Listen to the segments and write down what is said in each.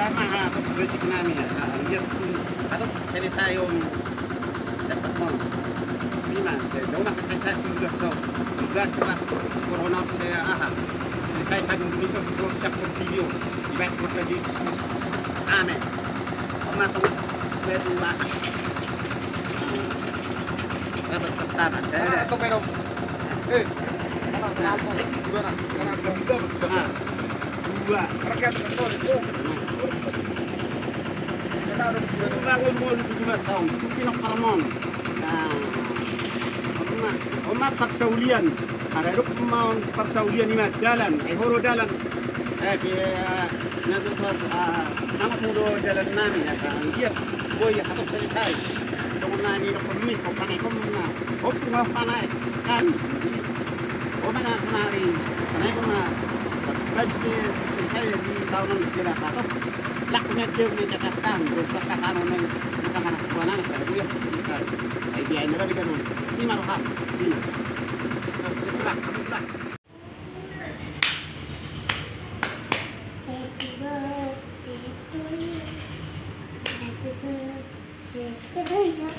Tama ka, tapos basic namin yan. Lihat pun, atau selesai yung dapat mo. Lima, daw nakasasas juga so. Juga cepat corona saya aha. Selesai sabi dito so siap video. Ibat ko tadi. Amen. Masuk kedua. Dapat pertama. Atau pero. Gimana? Karena juga bersama. Dua. Rakyat betul itu. Bangun mo 17 tahun, itu pinakaramon. Oma parsaulian, ada itu mau parsaulian ini jalan, horo jalan, nanti pas nama mudo jalan nami ya kan, dia boy hatop selesai, kamu nani itu permit, kau panai kamu na, kau cuma panai kan, kau mana senari, panai kamu na, gaji selesai di tahunan kira hatop. Lakunya dia punya catatan, terus katakan orang mana kuanan saya buat kita. Idea ini lagi kan, ini maruham, ini. Terus Happy birthday to you. Happy birthday to you.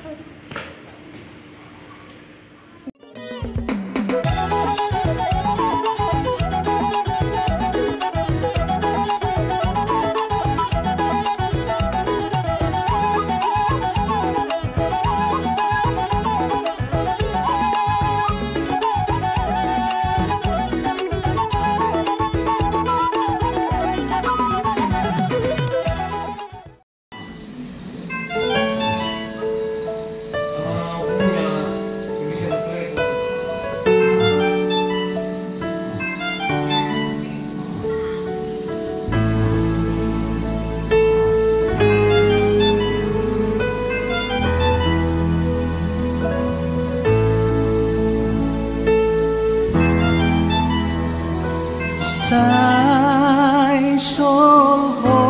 Sai soho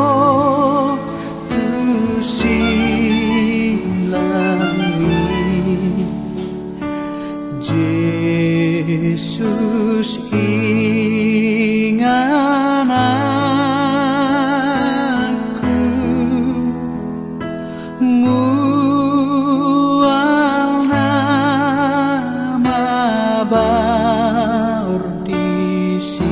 tu silami Yesus ingat aku mual nama berdisi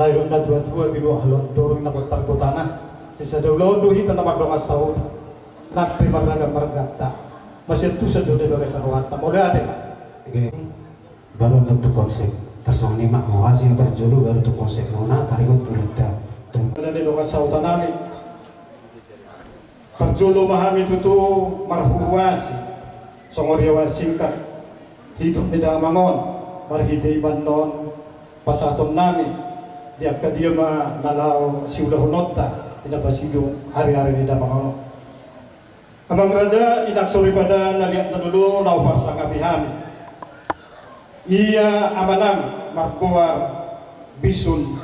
layo na dua-dua bilu halon dorong na kota sisa daulau duhi tanah madonga saud nak primarga margata masih tu sadoda bagai sarwata mulai ada baru untuk konsep tersong ni mak hasil berjulu baru untuk konsep mana tarikut tulita jadi donga saud tanami berjulu mahami tutu marhuwasi songoriawan singkat hidup di damangon marhide ibanon pasatom nami dia kadiama nalau siulahunota tidak basidung hari-hari di damangon. Abang Raja inak sore pada naliat na dulu naufas sang abihami. Ia amanam markuar bisun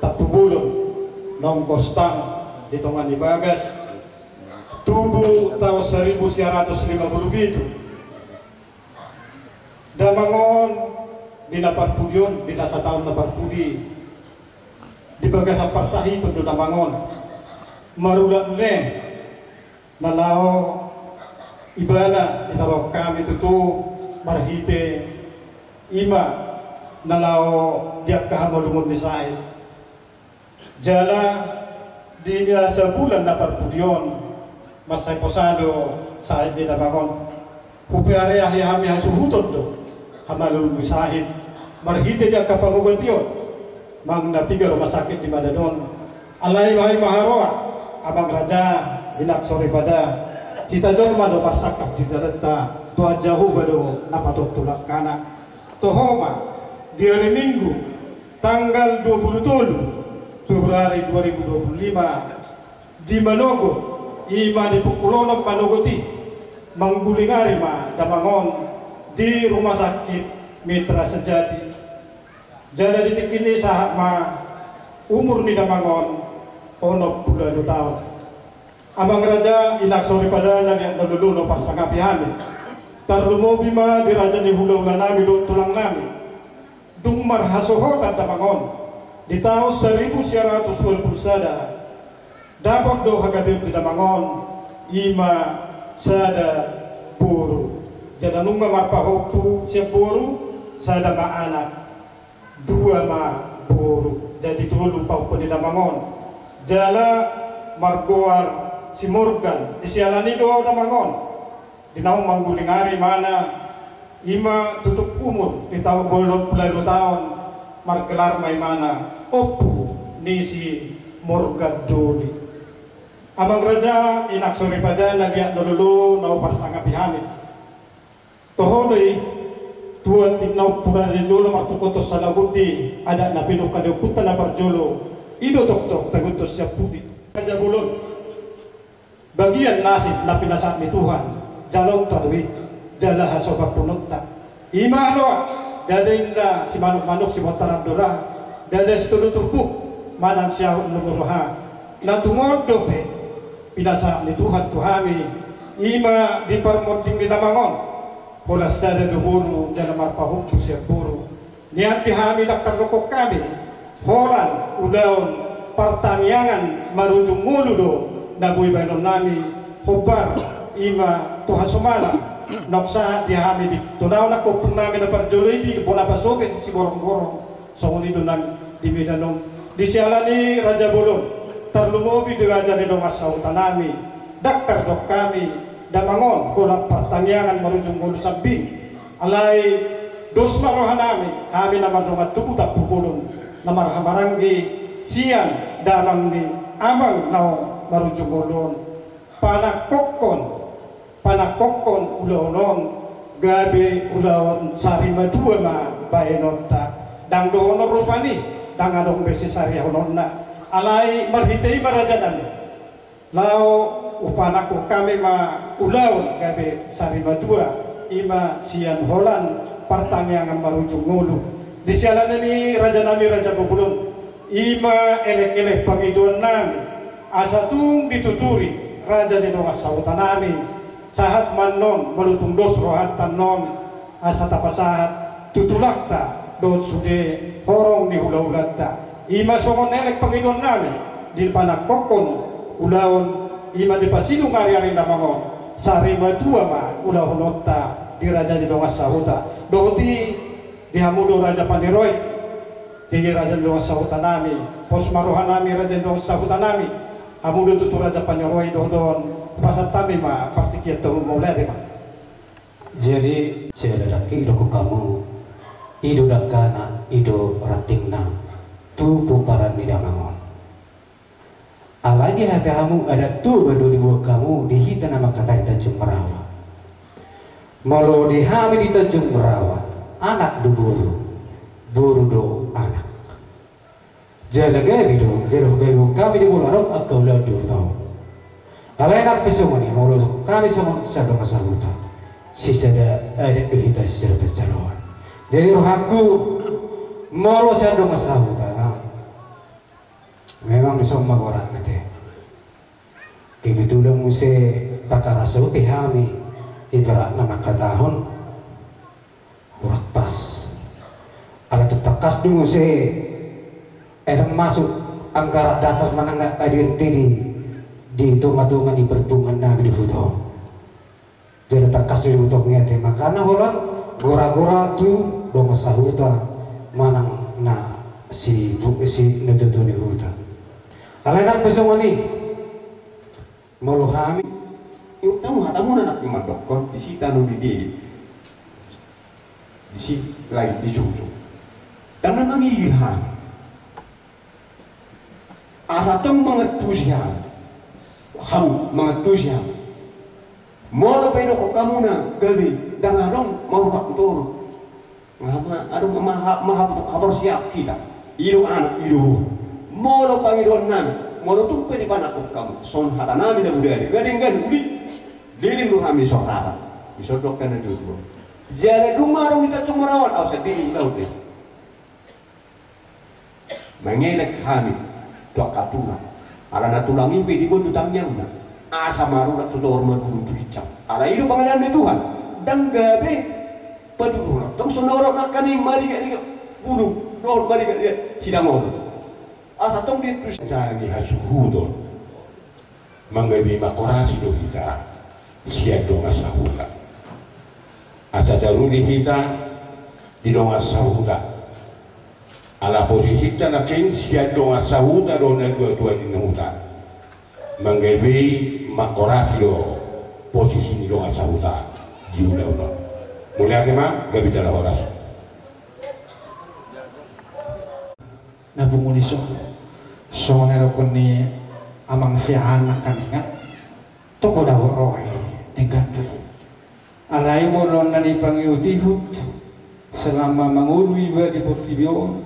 tatubulon nong kostang di tongan ibagas tubuh tahun 1950 gitu. Damangon di napar pujon di nasa tahun napar pudi di bagas aparsahi itu damangon marulat le nalau ibana ditawag kami tutu marhite ima nalau diak kahamalumon ni say jala di sa bulan na parpudyon masay posado sa di damangon hupiare ahihami hasuhutod do hamalulun sahid marhite diak kapangubatiyon mang napiga rumah sakit di Madanon alay wahai maharoa Abang Raja hinak sore pada kita jauh mado pasakap di darata tua jauh bado napatot tulak kana tohoma di hari Minggu tanggal 27 Februari 2025 di Manogo ima di Pukulonok Manogoti manggulingari ma damangon di rumah sakit Mitra Sejati jada ditik ini sahak ma umur ni damangon onok 20 tahun. Abang Raja inak sore pada naliat naluluno pas sang apihamin. Tarlumo bima di raja ni hulaw na nami do tulang nami. Dumar hasohotan damangon. Di tahun 1920 sada dapat do hagabib di damangon ima sada buru. Jada nunga marpahopu siap buru sada ma anak dua ma buru. Jadi tulu pau di damangon. Jala margoar si Morgan di sialani doa damangon di naung manggulingari mana ima tutup umur di tahun 20 tahun margelar may mana opu ni si Morgan doli Abang Raja inak sore pada nagiat dulu nau pasang apihamin tohodoi tuan tinau pura jolo martukotos salabuti ada napinuk kadeukutan na parjolo ido tok tagutos siap putih aja bulun bagian nasib na pinasak ni Tuhan jalaw tarwi jalaha sobak punutta ima aloa dadain na si manuk-manuk si motarandora dada si tulutupuk manang siya numuruha na tumodo pe pinasak ni Tuhan tuhami ima di parmoding ni namangon pola sada duhuru jala marpahumpu siya puro niati hami daktar rokok kami horan udaon pertaniangan marujung muludo nabuy bainom nami hubar ima tuha sumala noksa dihami di tunaw na kupung namin na parjoloy di bona pasokin si borong-borong songuni doon di Medanom di sialani Raja Bolon tarlumobi di Raja ni Dongasaw tanami daktar dok kami damangon kulang pertaniangan marujung mulu samping alay dos marohan kami naman dongat tukutak pupulong namarhamaranggi siang dalam ni amang nau marujung ulon panakokon ulon gabe ulon sari madua ma baenota dang dono rupani dang adong besi sari hononna alai marhitei marajadan lau upanako kami ma ulon gabe sari madua ima sian holan pertaniangan marujung ulu di sialan ini Raja Nami Raja Bobulon ima elek-elek pangiduan nami asatung dituturi Raja di Dongasaw tanami sahat manon melutung dos rohat tanon asa tapasahat tutulakta dos sude horong ni hula-ulata ima songon elek pangiduan nami di panakokon ulaon ima di pasilung ari-ari namangon sari madua ma ulahonota di Raja di Dongasaw dohoti di hamudo Raja Paniroy Tinggi raja dong sahutan nami, pos maruhan nami raja dong sahutan nami. Amu do tutur raja panyoroi don pasat tami ma partikiat tu mulai deh ma. Jadi saya lelaki ido ku kamu, ido dakana, ido ratingna, tu puparan midangangon. Aladi hagamu ada tu berdua buah kamu dihita nama kata di Tanjung Merawa. Malu dihami di Tanjung Merawa, anak do buru do anak. Jalaga gitu, jalaga kami di Bularong akau ladu tahu. Alai nak pesong ni, malu kami semua sadar masa muda. Sisa ada kita secara berjalan. Jadi aku malu sadar masa muda. Memang disomma orang nanti. Kebetulan muse takar rasul kehami ibarat nama katahon urak pas. Alat takas dulu muse masuk angkara dasar manang adir tiri di tunga-tunga di pertungan nabi di foto. Jadi takas dulu untuk ngete makanya orang gora-gora tu dong sahuta manang na si netutu di hutan. Kalian pesong ni meluhami. Yuk tamu nak cuma dokter di sini tanu di sini lagi di jumlah. Dan kami ilham. Asatong mengetusnya, ham mengetusnya. Mau apa itu kamu nak gali dan adong mau pak tur. Ngapa adong maha siap kita. Iru anak iru. Molo pangidonan, molo tumpe di panak kamu. Son hatanami dan budaya. Gading uli, lilim lu kami sorata. Disodokkan itu dulu. Jadi rumah dong kita cuma rawat, awak sedih tahu deh. Mengelak kami, dok katuna. Ala natulang mimpi di bodoh tamnya una. Asa maru nak tutor maru tu hicap. Ala itu pengalaman Tuhan. Dan gabe pedulur. Tong sonoro nak kani mari kani bulu, dor mari kani sidang orang. Asa tong dia terus cari hasuhudon menggawi makorasi do kita siap dong asahuda asa daruli kita di dong asahuda ala posisi kita nakin siap dong asahuda do na dua di nahuda menggawi makorasi do posisi di dong asahuda di udah mulai kemana gabi dalam horas Nabung uniso, so nero ni amang si anak kaninga, toko daw roy negando. Alay mo ron na ni pangiutihut, selama mangului ba di portibio,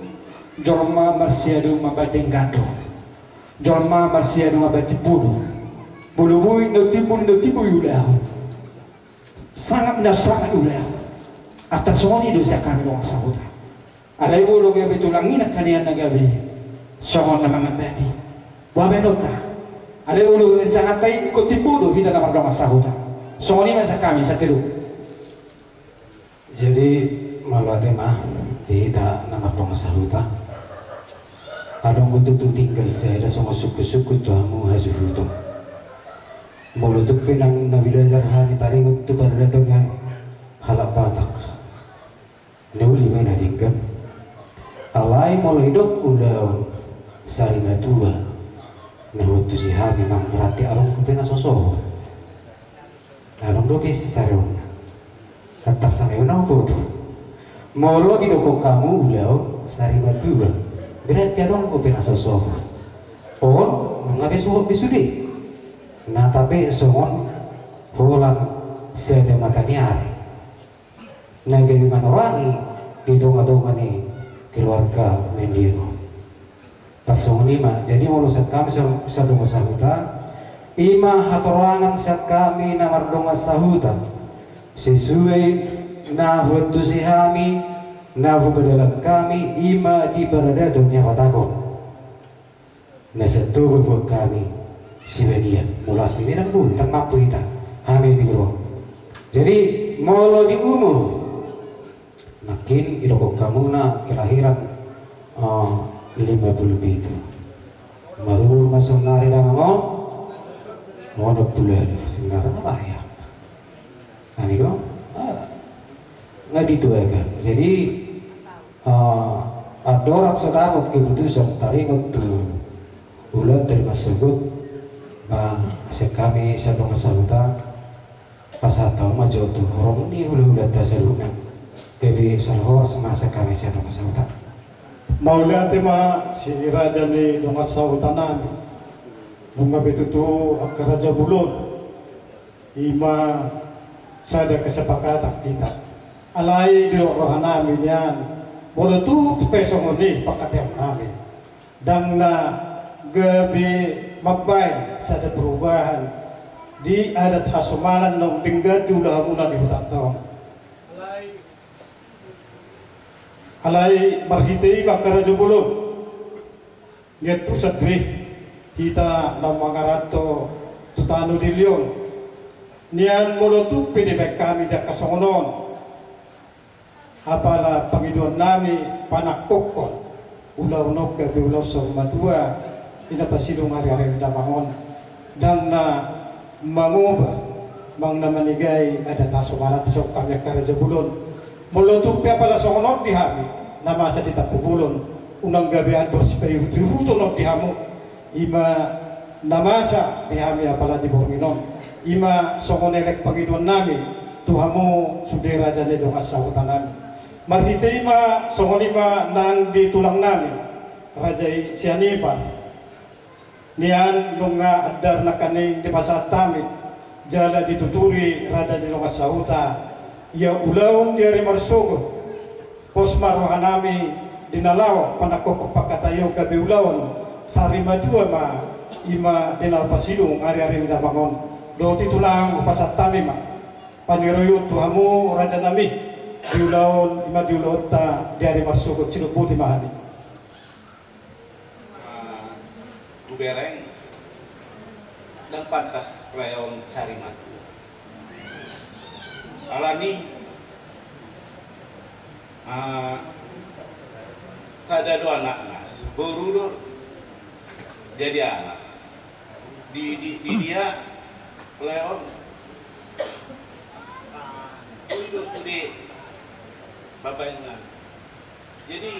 jorma marsiado mabadengando, jorma marsiado mabatipulo, bulubuy no tibu yulah, sangat ulah, atas soni do sa kanong sahuda. Alay mo lo gabi tulangin at kaniyan na gabi. Sokon na mga beti. Wabenota. Alay mo lo sangat tayo kutipudo kita na magdong masahuta. Sokon naman sa kami sa tilu. Jadi malu mah tidak nama masahuta. Adong kutu tinggal saya sama suku-suku tuamu hazuhuto. Mulutuk pinang nabilajar hani taringut tu pada datangnya halap batak. Neuli mana dingkan. Alai mau hidup udah saling tua. Nah waktu si Habi memang berarti arung kupena sosok. Arung dopi si sarung. Kata saya orang tu. Mau lo hidup kamu udah saling tua. Berarti arung kupena sosok. Oh ngapain suhu bisudi. Nah tapi semua hulang sedang matanya. Nah bagaimana wangi hitung-hitungan ni keluarga Mendino. Tarsong lima. Jadi urusan kami satu masahuta. Ima hatorangan saat kami namar donga sahuta. Sesuai nahu tusihami nahu badalang kami ima di berada dunia watakon. Nasa tubuh kami sebagian mulas minang pun tak mampu kita. Kami di bawah. Jadi molo di umur. Makin idokok kamu na kelahiran 50 itu. Baru masuk nari nama mau 20 sekarang apa ya? Nah ini kok nggak dituakan. Jadi Adorak sedapot keputusan taringot tu ulat terima sebut bang sekami sabang sahuta pasatau maju tu orang ni ulat dasarungan jadi salho semasa kami sabang sahuta Maula tema si raja ni dongas sautanan bunga betutu ak raja bulon ima sada kesepakatan kita alai di rohana minyan bolo tu peso ngoni pakatiam kami dan na gabi mabay sada perubahan di adat hasumalan ng binggad ulah muna di hutan taon alai marhitei bakarajo bulon niat pusat dwi kita na mga rato tutano dilyon niyan molotup pinibek kami da kasongonon apala Panginoon nami panakpokon ulaw-nok gabi ulaw sa madua inapasilong ari-ari damangon dan na manguba mang namanigay ada nasumalat sa kami karaja bulon molotup ya pala sa ngonok dihami namasa di tapubulon unang gabi ador si perihuto nok dihamu ima namasa dihami apala di Panginoon ima songonelek Panginoon nami tuhamu sudera jane dong asahutan nami marhitei ma songonima nang ditulang nami rajai sianipa nian nunga adar na kaning di masa tamit jala dituturi raja di nunga sahuta ia ulaun diari marsugo pos maruha nami dinalaw panakok pakatayo gabi ulaun sari madua ma ima dinal pasilung ari-ari damangon do titulang pasat tami ma paniroyo tuhamu raja nami diulaon ima diulaon ta diari masukot ciluputi mahani Gubereng dan pantas rayon Sarimatu alani sada dua anak nas berudur jadi anak di dia leon udah sudah bapaknya jadi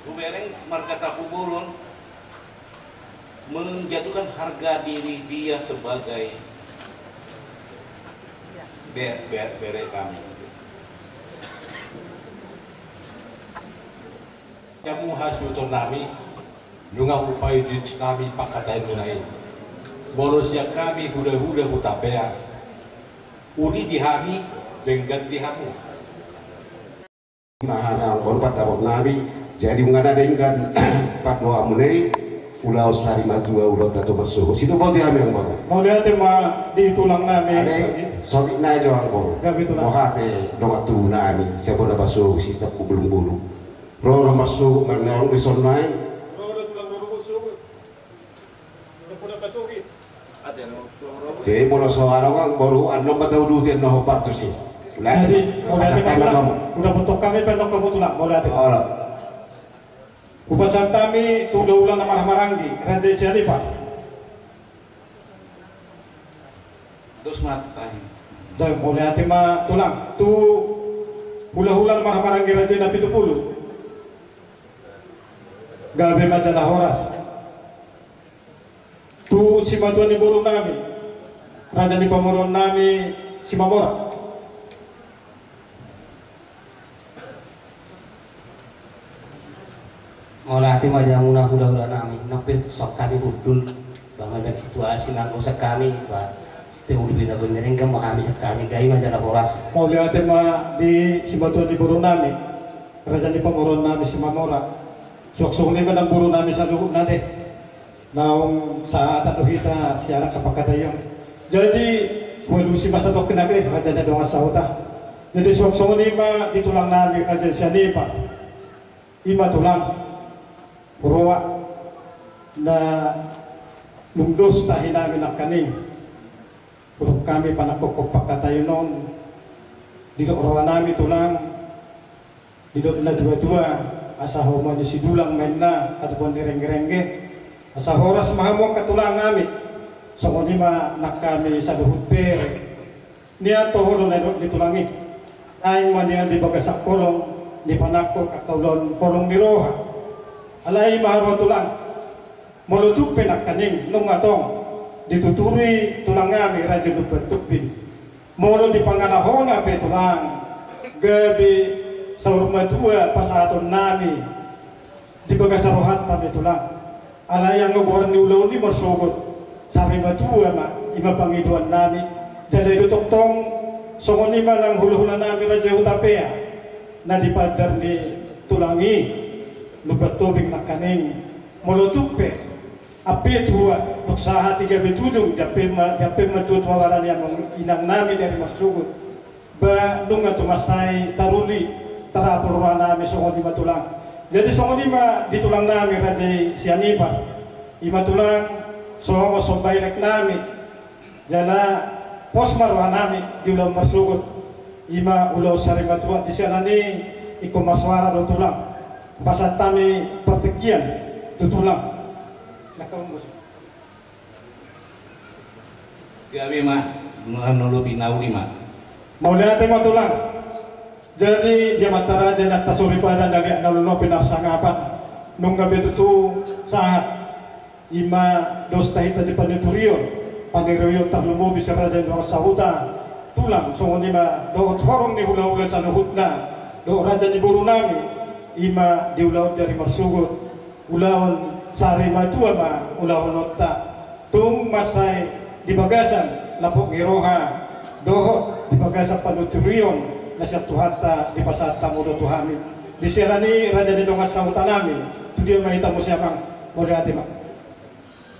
Gubereng markata kubulon menjatuhkan harga diri dia sebagai bere kami kamu hasil nami juga upaya di kami pakatai munai bolosnya kami huda-huda hutapea uni dihami dengan dihamu mahana korban dapat nabi jadi mengadakan patwa munai ulau Sarimatu ulau tato bersuhu situ mau diambil yang baru mau lihat ma ditulang nami ada sotik naik doang baru mau hati doa tu nami siapa dah bersuhu sih tak belum bulu roh bersuhu mana orang bison naik jadi kalau soal orang baru anda tahu dulu dia noh partu sih jadi udah bentuk kami pendok kebetulan mau lihat upasan kami tuh ulang nama Maranggi Raja Sialipa terus matanya dan mau lihat ma tulang tuh hula-hula nama Maranggi Raja Nabi Tupulu gabe majalah horas tuh si bantuan di burung nami Raja di Pamoron nami si Mamora olah hati majang unah hula-hula nami nampil sok kami hudul bangan situasi nganggo sekami bah setiap udah bina benerin kan kami sekami gaya majalah horas mau lihat ma di si bantuan di burung nami Raja di Pamoron nami si Mamora sok-sok ni manang burung nami sa lukut nade naong saat atau kita siaran kapakatayong jadi walusi masa tok kenabe Raja na dongas sauta jadi sok-sok ni ma ditulang nami Raja Sianipa ima tulang Purwa na lungdos tahin namin ang kaning puro kami panakokok pakatayo noon dito orawan namin tulang dito na dua-dua asaho mo si dulang main na at buwan di rengge-rengge asaho oras mahamok katulang namin so mo di ma nakami sa duhut pere niya tohoro na dito langi ay man niya di bagasak kolong di panakok at kaulon polong ni Roha. Alay maharwatulang mulutuk pinakaning nung atong dituturi tulang ngami raja lupatupin. Molo di panganahon ape tulang gabi sa urmadua pasaton nami di bagasaruhat tabi tulang. Alay ang ngawaran ni ulaw ni marsugot sa matua ma ima pangiduan nami. Jadi dutuktong songonima ng huluhulan nami raja hutapea na dipadar ni tulangi lubat tubig na kaning mulutupe api tuwa nuksaha 37 dapat matutwawaran yang inang nami dari masugut ba nunga tumasay taruli tarapurwa nami songonima tulang. Jadi songonima di tulang nami raja sianipa ima tulang songo sombailek nami jala posmarwa nami di ulang masugut ima ulau sarimatua di sana ni ikumaswara do tulang pasat kami pertekian do tulang kami mah menulu binauli mah mau lihat tema tulang. Jadi dia matara jana tasuri pada dari naluno pinarsangapan nungga betutu saat ima dosta hita di paniturion panirion tahlumo bisa raja doang sahuta tulang songonima do horong ni hula-hula sa nuhutna do raja ni buru nami ima diulaw dari marsugot ulawan sari matua ma ulawan notta tung masay di bagasan lapok ngiroha doho di bagasan panuturion na siya tuhata di pasata mo do tuhami di sirani raja ni dongas sahuta nami tu dia mahita mo siya mang muli ati mak.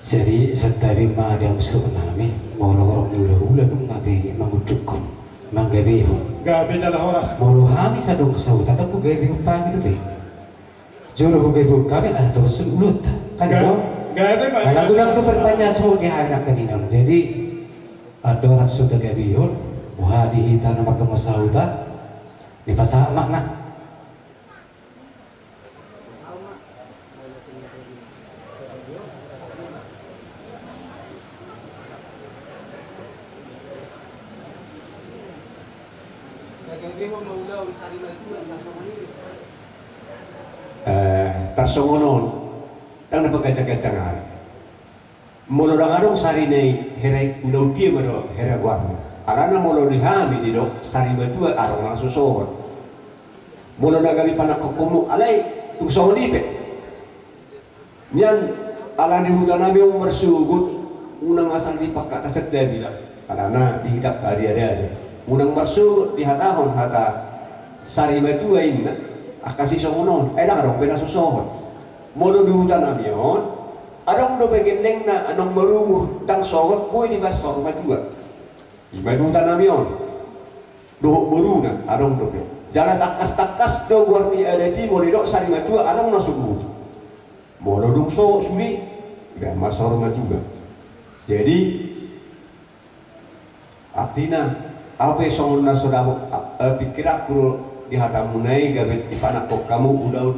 Jadi setari ma dia musuh nami mau lorong ni ulah dong nabi mangudukon manggabeho gabe jala horas mau hami sadong sahuta tapi gabe pagi tu deh juru gabe kami ada terus ulut kan gabe ma kalau kurang tu pertanyaan so di hari kaninang jadi ada orang sudah gabeho wah dihita nama kemasauta di pasal makna tasongonon ang napagkacang-kacangan molo lang arong sari na heray ulaw dia maro heray guarno arana molo lihami di dok sari badua arong lang susohon molo na gabi panakokumu alay susohon ipe niyan ala ni huda nabi yung marsugut unang asal di pagkakasat dabi lang arana tingkap hari-hari aja unang marsugut di hatahon hata sari badua ini na akasi songonon ay lang arong pinasusohon molo di huda nabi yon arong do begendeng na anong marungu tang sohot boy di bas rumah juga iba huda nabi yon dohok maruna arong do be jalan takas-takas do warni ada di molo do sari madua arong nasugut molo dong so suli gak masa rumah juga jadi artinya apa songon na sodabo pikir aku di hatamunai gabit di panak kok kamu udah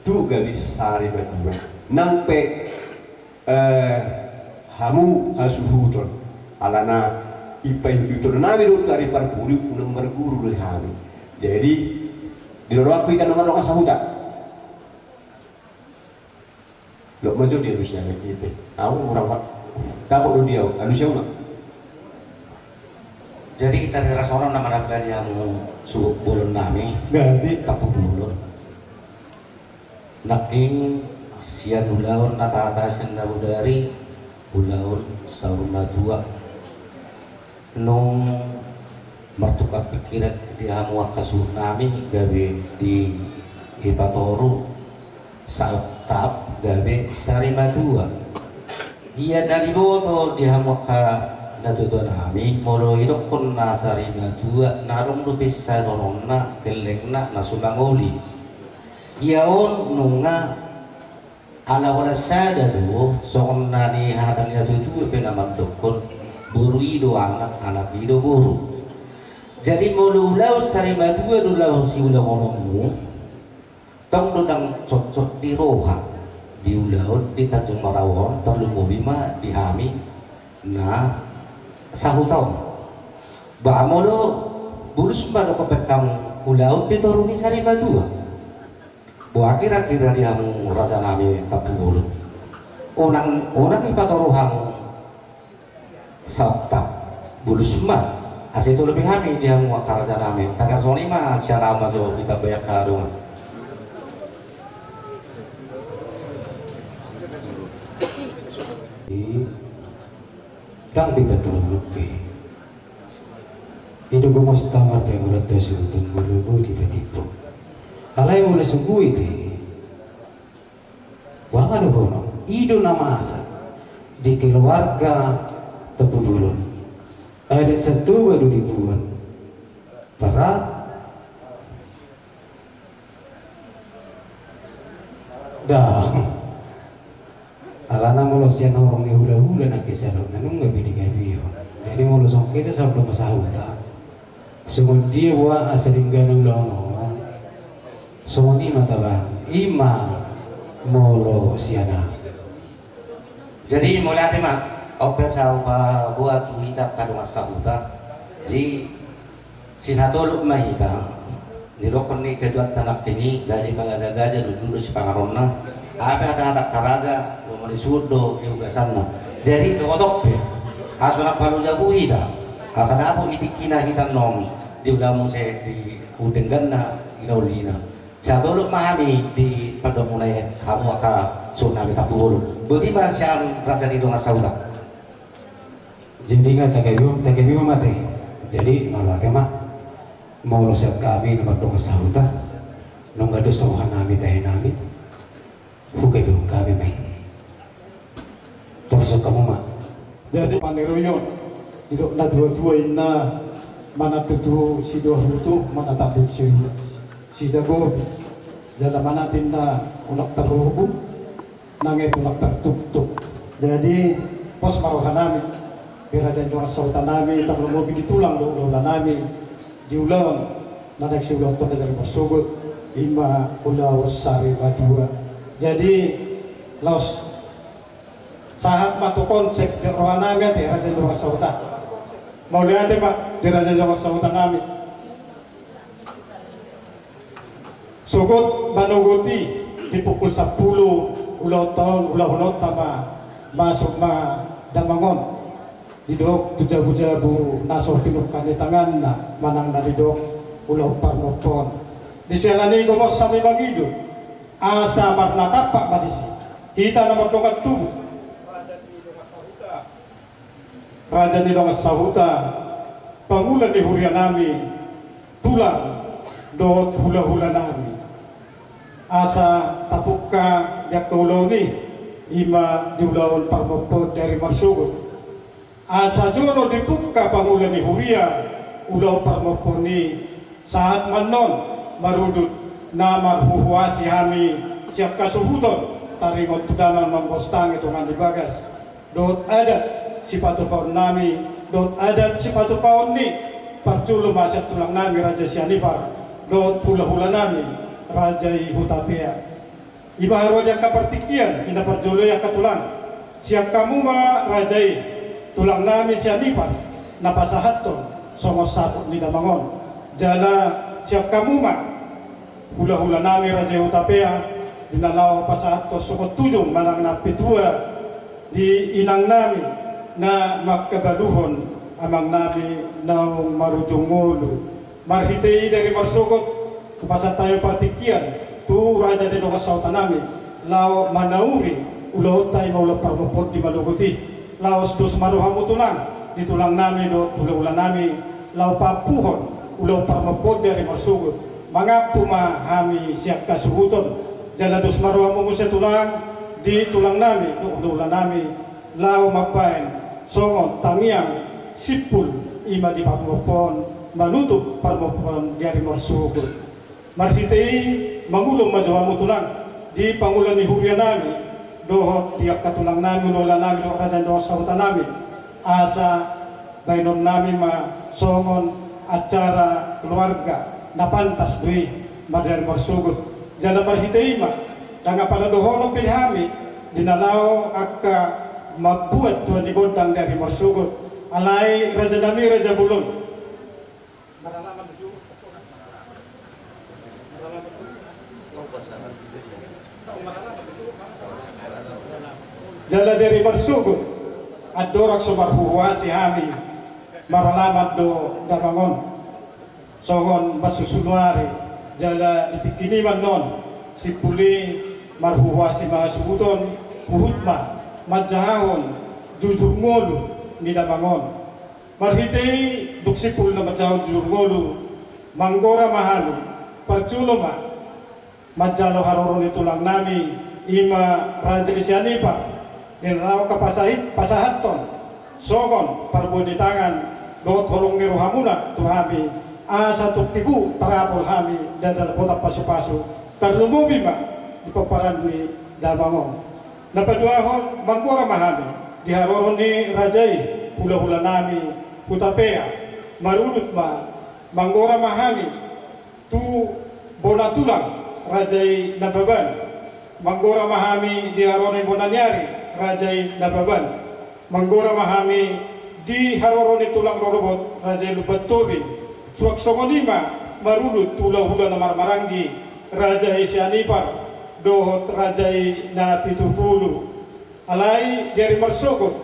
tu gabis sari madua nampe hamu hasuhuton alana ipai itu nami do dari parpuri unang marguru le hami jadi di loro aku ikan nomor lokasi sahuta lo maju di Rusia gitu aku orang pak dapat do dia Rusia enggak jadi kita rasa orang nama rakyat yang suruh bulun nami gabi tapu bulun naking sian ulaun natatasan na budari ulaun sa rumah dua nung martukar pikiran di hamuak kasuh nami gabi di Ipatoru saat tap gabi sari madua iya dari boto di hamuak natuto nami molo idok pun nasari madua narong lupi sa norona keleng na nasulangoli iyaon nunga ala wala sada do sokon nani hatan ina tutu penaman dokon buru ido anak ido buru jadi molulau sari madua dulau si ulau ngomongmu tong nundang cocok di roha di ulau di Tanjung Marawon terlalu bima di hami sahutong ba molo bulus ba do kopekam ulaut dituruni sari badua. Buah kira-kira dihamu raja nami tapi bulu. Onang ipatoruhang sabta bulu semat. Asal itu lebih kami dihamu raja nami. Takar soni mah siapa nama jo kita banyak kadung. Kang tiga turun lebih. Itu gue masih tamar dari mulut dosa untuk bulu tiba-tiba. Kalau yang mulai sungguh itu, wah ada bono. Itu nama asa di keluarga tepu dulu. Ada satu baru dibuat. Para dah. Alana mulut siapa orang yang hula-hula nak kisah lo, nanti nggak beda gabi yo. Jadi mulut songke itu sampai masalah. Semua dia buat asal tinggal ulang. Semua ini matalah ima molo siana. Jadi mulai hati mak, opel sahabat buat kita kadang sahuta. Ji si satu lu mah kita, di lokon ni kedua tanak ini gaji pengaja-gaja dulu si pangarona. Apa kata-kata karaga, mau disuruh juga sana. Jadi dokodok be, asal palu jabu ida, asal apa itikina kita nom di ulamu saya di udengana inaulina. Saya dulu memahami di perdomunai kamu akan sunnah kita puluh. Bagaimana siang raja di dong asal Jadi nggak tagabi mati. Jadi malah kemah mau lo siap kami nomor dong asal nunggu dos tuhan nami teh nami. Bukan dong kami main. Terus kamu mah. Jadi paneroyon itu na dua-dua ina mana tutu si dua itu mana tak si dago dalam mana tinda unak terhubung nange unak tertutup. Jadi pos marohan nami kerajaan doa sultan nami tak mau ditulang do nami diulang nanek si ulang tu dari bersugut ima ulau sari badua. Jadi los sahat matu konsep di rohanaga di kerajaan doa sultan. Mau lihat pak di kerajaan doa sultan nami. Sukut manuguti di pukul 10 ulah tama masuk ma damangon didok tujabu-jabu nasoh pinukan di tangan na manang na didok ulah parmopon di selani gomos sami magido asa marna tapak madisi kita nomor dokat tubuh Raja di Dongas Sahuta pangulan di huria nami tulang dot hula-hula nami asa tapukka yak tuloni ima diulawan parmopod dari masugot asa jono dipukka pangulan ni huria ulaw parmoponi saat manon marudut na marhuhuasi hami siap kasuhuton taringot tudanan mambostang itu ngan dibagas dot adat sipatu paun nami dot adat sipatu paun ni parculu masyat tulang nami Raja Sianipar dot hula-hula nami Raja Hutapea. Iba harwaja kapertikian ina perjolo yang katulang. Siap kamu ma rajai tulang nami Sianipar napasahaton somos satu ni damangon. Jala siap kamu ma hula-hula nami Raja Hutapea dinalaw pasahato sukot tujong manang napitua di inang nami na magkabaluhon amang nami na marujong ngolo. Marhitei dari marsukot kupasa tayo patikian tu raja di Dongas Sautan nami lao manauri ulo tayo maulah parmopod di maluguti laos dos maruham utulang di tulang nami do ulang nami lao papuhon ulo parmopod dari masugot mga pumahami siap kasuhuton jala dos maruham mumusya tulang di tulang nami do ulang nami lao mapain songon tangiang sipul ima di parmopon manutup parmopon dari masugot marhitei mangulong majawamu tulang di pangulan ni huria nami dohot tiap katulang nami nola nami do kasan do sautan nami asa bainon nami ma songon acara keluarga napantas dui marjan marsugut jana marhitei ma danga pada dohono pilhami dinalaw akka mabuat tuan digotang dari marsugut alai raja nami raja bulun Jala dari bersugut adorak sumarhuwasi hami maralamat do damangon songon masusunwari jala ditikiniman non si puli marhuwasi mahasubuton uhutma majahon jujur ngolu ni damangon marhitei duksipul na majahon jujur ngolu manggora mahalu perculoma majalo haroron itulang nami ima raja isyanipa dan raw pasahaton sogon parbudi tangan dot holong ni rohamuna tuhami asa tuktibu tarapol hami dadal botak pasu-pasu tarlumubi ma di paparan ni dabangon napaduahon manggora mahami diharoron ni rajai hula-hula nami putapea marunut ma manggora mahami tu bona tulang rajai nababan manggora mahami diharoron bonanyari Rajai Nababan manggora mahami di haroroni tulang rorobot Rajai Lubatobi suak songonima marulut tulau hula na marmarangi Rajai Sianipar dohot Rajai na pitupulu alai jari marsokot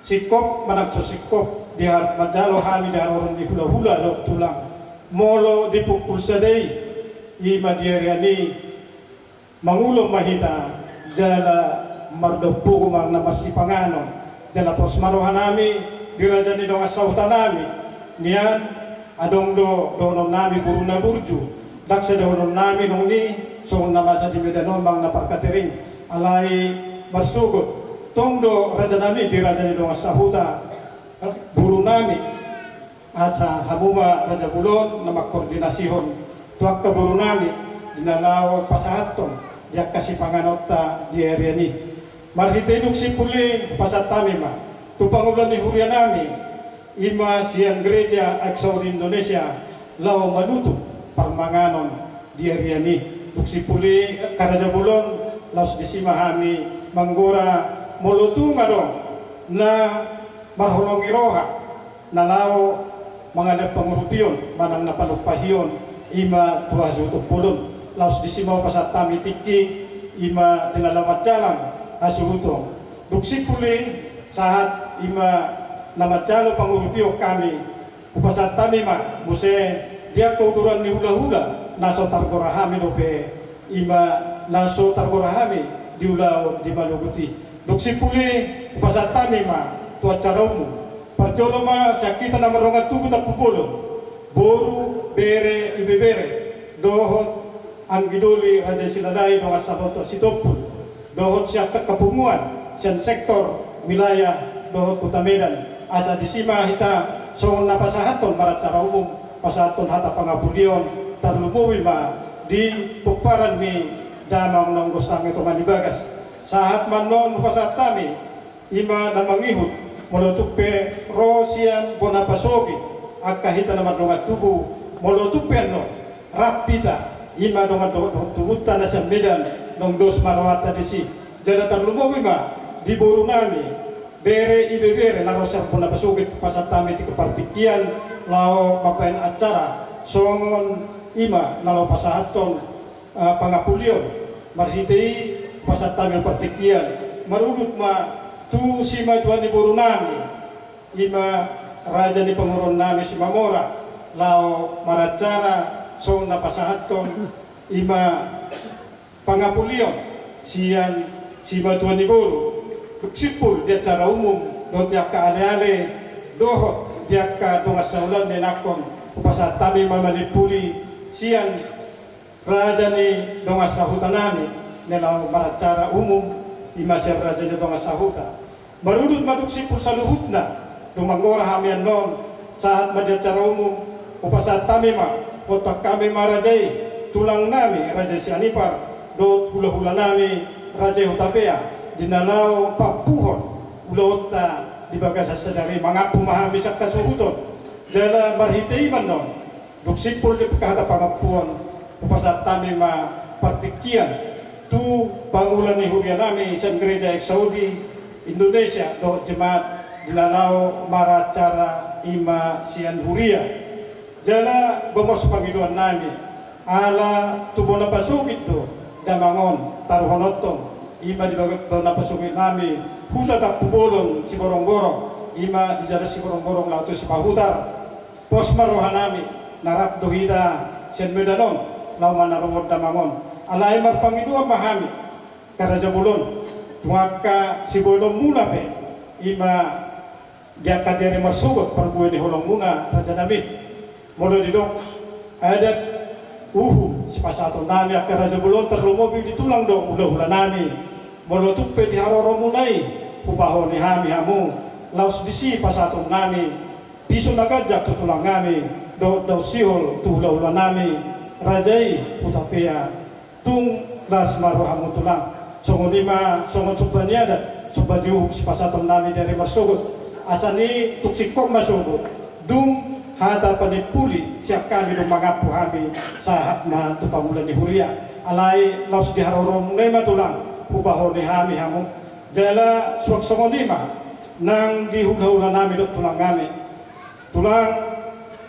sikop manakso sikop di har majalo hami di haroroni hula hula do tulang molo dipukul sadai ima diariani mangulong mahita jala mardopu mang na masipangano jala pos marohanami dirajani dong asautanami nian adong donom nami buruna burju daksa donom nami nong ni so namasa di medanon mang na parkatering alai marsugot tongdo rajanami dirajani dong asahuta burunami asa hamuma raja bulon na magkoordinasihon tuak ka burunami dinalaw pasahaton yak kasi panganota di area ni marhiteduk si puli pasatami ma tupangulan ni hurianami ima siang gereja eksaur Indonesia lao manutu parmanganon di area ni duk si puli karaja bulon laos disimahami manggora molutu ngadong na marholongi roha na lao mangadap pangurupion manang napalupahiyon ima tuasu tupulon laos disimaw pasatami tiki ima tinalamat jalan asuhutong duksi puli saat ima namacalo pangurutio kami upasat tami ma muse dia kauduran ni hula-hula naso targorahami dope ima naso targorahami diulau di maluguti duksi puli upasat tami ma tua caramu parjolo ma sakita na marongat tugu tapupolo boru bere ibebere dohot ang giduli raja siladai dong asaboto sitopul dohot siya kapunguan siyan sektor wilayah dohot Kota Medan asa disima hita songon napasahaton marat cara umum pasahaton hata pangabulion tarlumuwi ma di puparan ni damang ng gustang ito manibagas sahat manon pasahat tami ima namangihut molotupe rosian bonapasogi akahita naman dongat tubu molotupe no rapida ima dongat tubutan na sa Medan nong dos marawata disi jada tarlumowi ma di buru nami bere ibebere laro sa puna pasugit pasatami ti kepartikian lao mapain acara songon ima nalo pasahaton pangapulion marhitei pasatami partikian marudut ma tu sima tuan di buru nami ima raja di penguron nami si Mamora lao maracara songon na pasahaton ima pangapulion siang si batuan di buru sipul dia cara umum do tiap ka ale-ale dohot tiap ka dongas saulan ni nakon upasa tami mamanipuli siang raja ni dongas sahutanami nelaw maracara umum imasya raja ni dongas sahuta marudut maduk sipul saluhutna dumanggora hamian non saat madya cara umum upasa tami ma otak kami marajai tulang nami raja Sianipar do hula-hula nami Raja Hutapea dinalaw papuhon ulota di bagasa sadari mga pumahami sa kasuhuton jala marhitei man non duksipul di pagkahata pangapuan upasat tami ma partikian tu pangulan ni hurian nami sa gereja Saudi Indonesia do jemaat dinalaw maracara ima sian huria jala gomos pangiluan nami ala tubo na pasugit do damangon taruhonotong ima di bagat na pasugit nami huta tak pubolon si borong-borong ima di jara si borong-borong lautu si pahutar pos marohanami narap dohida sen medanon lauman narumod damangon alay marpangidua mahami karaja bulon maka si bolong muna pe ima dia kajari masugot perbuah di holong muna raja nami molo didok adat si pasato nami akar raja bulon terlumobil ditulang dong ulah nami molo tupe di haroro munai kubaho ni hami hamu laus disi pasato nami piso nagajak tutulang nami do sihol tu ulah nami rajai putapea tung las maru hamu tulang songon lima songon subaniada subadiuh si pasato nami dari masugot asani tuksikok masugot dung hata panipuli siap kami dong mangapu kami sahat na tupamulan di huria alai laus di haroro munai tulang ubaho ni hami hamu jala suak songon lima nang dihula nami dok tulang kami tulang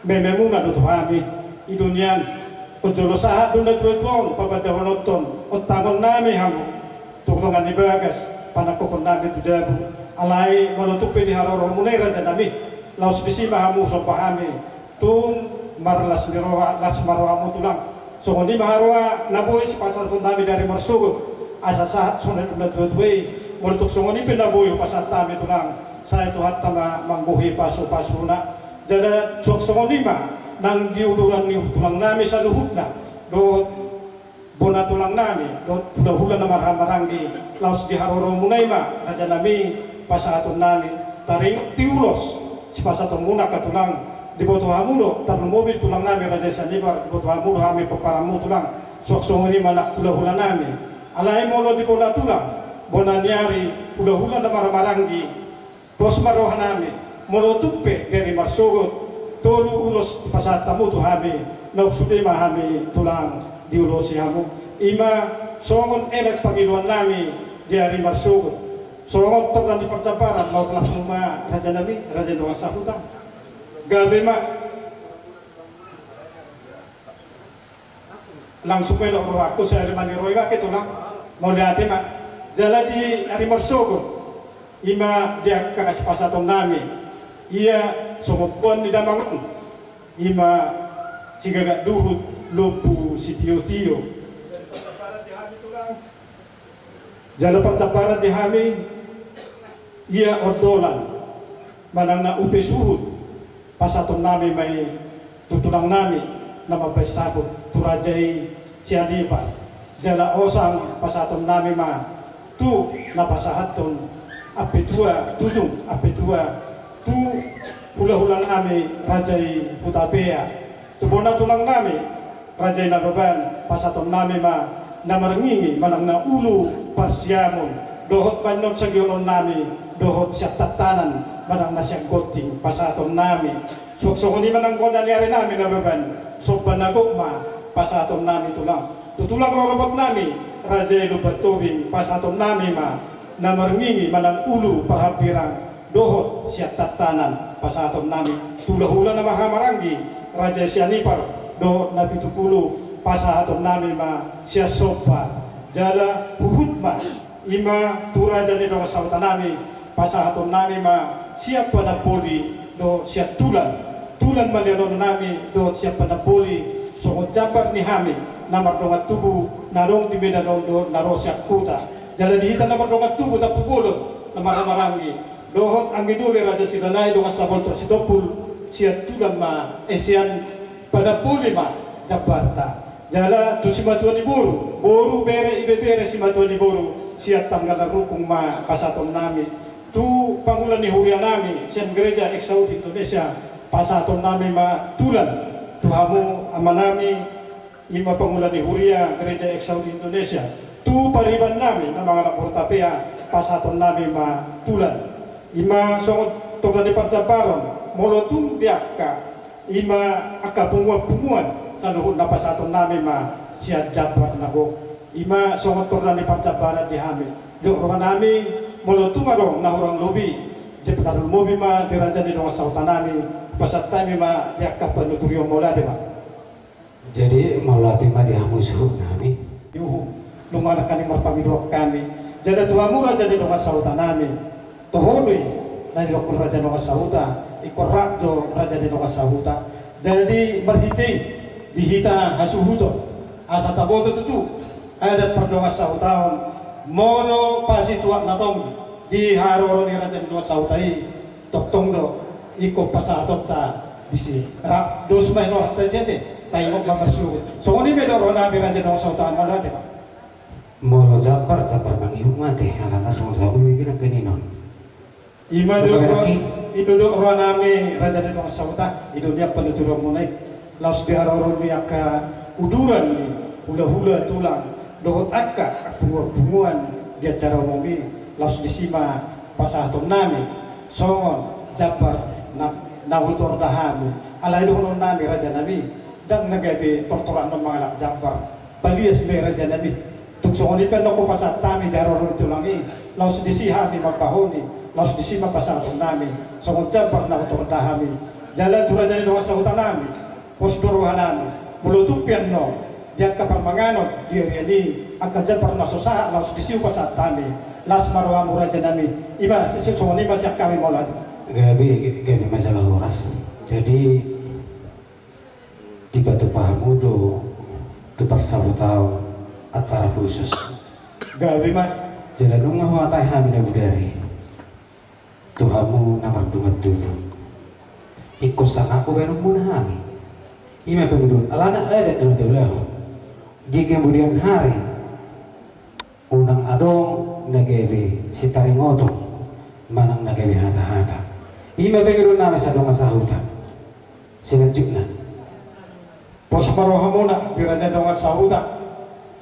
mememuna dok kami idunian ojolo sahat dunda tuan papada honoton otangon nami hamu tukungan dibagas panakokon nami tujabu alai menutupi di haroro munai raja nami laus bisima hamu sopahami tung marlas miroha las marohamu tulang songon lima harwa naboy si pasal nami dari marsugut asa saat sunai udah tuai untuk songon ini naboy pasal tami tulang saya tuhat tama mangguhi pasu-pasuna jadi songon lima nang diuluran ni tulang nami sa luhutna do bona tulang nami do udah hula na marhambarangi laus di haroro munay ma raja nami pasatun nami taring tiulos si pasatun muna ka tulang di boto hamulo tarno mobil tulang nami raja sanibar di boto hamulo hami paparamu tulang songon lima nak hula nami alai molo di bola tulang bona nyari udah hula na marhambarangi bos marohan nami molo tupe dari marsugot tolu ulos pasatamu tu hami nak sudah mahami tulang diulosi hamu ima songon elek pangiluan nami dari marsugut songon tokan di percaparan mau kelas rumah raja nami raja doa sahuta gabe mak langsung pelok roh aku saya mani roy mak tulang mau diate mak jala di hari marsugut ima dia kakak pasaton nami iya somopon di damangon ima sigagak duhut lupu si tio-tio jala percaparan di hami iya ordolan manang na upe suhut pasaton nami may tutulang nami nama pesabot turajai siadipa jala osang pasaton nami ma tu napasahaton ape tua tujung ape tua tu hula-hulang nami rajai putapea tubona tulang nami rajai nababan pasaton nami ma namarengingi manang na ulu parsiamon dohot panon sa gionon nami dohot siya tatanan manang na siya goting pasaton nami suksokoni manang konan yari nami nababan sopan nagokma pasaton nami tulang tutulang rorobot nami rajai lubatubing pasaton nami ma namarengingi manang ulu parhapirang dohot siap tatanan pasaton nami tula-hula na mahamarangi raja sianipar do nabi tupulu pasaton nami ma siya sopa jala huhutma ima turaja ni do sautan nami pasaton nami ma siap pada poli do siap tulan malianon nami do siap pada poli songot jabar ni hami namar dongat tubuh narong di medan do naro siap kuta jala dihitan namar dongat tubuh tak pugulot namar marangi dohot angin dulu raja sidanai dongat sabon tersidopul siat tulang ma esian pada puli ma Jakarta jala tu simatuan iburu boru bere ibe bere simatuan iburu siat tanggal rukung ma pasaton nami tu pangulan ni huria nami sian gereja eksaud Indonesia pasaton nami ma tulan tuhamu amanami ima pangulan ni huria gereja eksaud Indonesia tu pariban nami nama anak portapea pasaton nami ma tulan ima songot toga di percaparan molotung diaka ima akapunguan sanuhun na pasaton nami ma siat jabar nago ima songot toga di percaparan di hami do rohan nami molotung arong nahurang lobi di petarul mobi ma diraja di dong sautan nami pasat tami ma diaka penuturio mola de ma Jadi melatih mah dia musuh nami. Yuhu, lumana kani marpamidok kami. Jadi tuamu raja di donga sauta nami. Tohodui, nani lokul raja donga sauta. Ikorak do raja di donga sauta. Jadi berhiti dihita hasuhuto. Asa taboto tutu. Adat perdonga sautaon. Mono pasi tuak natong di haroro ni raja di donga sautai. Toktong do. Iko pasatot ta disi. Rak dos may no hatta siete. Tayo magbabarsugot. So kung hindi meron na raja donga sautaan mo natin. Molo Japar manghihong mati. Alana sa mga sabi may ginapininon. Ima iduduk ruang nami raja di donga sauta. Idudia penuturan munai. Laos di haroro ni aka uduran ni hula-hula tulang. Dohot akka bunguan di acara umum laos disima pasahaton nami. Songon Japar na utor dahami. Alay doon nami raja nabi. Dan nagabi torturan ng mga anak Japar. Balias may raja nabi. Tugsong ni pala ko pasat tami daroro ito lang laos disiha mi magpahoni. Laos disima pasahaton nami. Songon Japar na utor dahami. Jalan tu raja ni doon sa hutan nami. Posdoruhan nami. Mulutupian no. Diyak kaparmanganot. Diri ni. Agka Japar na susaha. Laos disiw pasat tami. Las marwa mo raja nami. Iba, songon iba siya kami molad. Gabi masalah oras. Jadi di Batu Pahamudo tu persabutau acara khusus. Gabi mah Jalan nungah watai hamil budari. Tuhamu namar dungat dulu. Ikut sang aku benung munahami. Ima pengidun alana ada dulu tulau. Jika kemudian hari unang adong nageli sitari ngotong manang nageli hata-hata. Ima pengidun nama sadong masahuta. Selanjutnya pos marohamuna biraja donga sahuta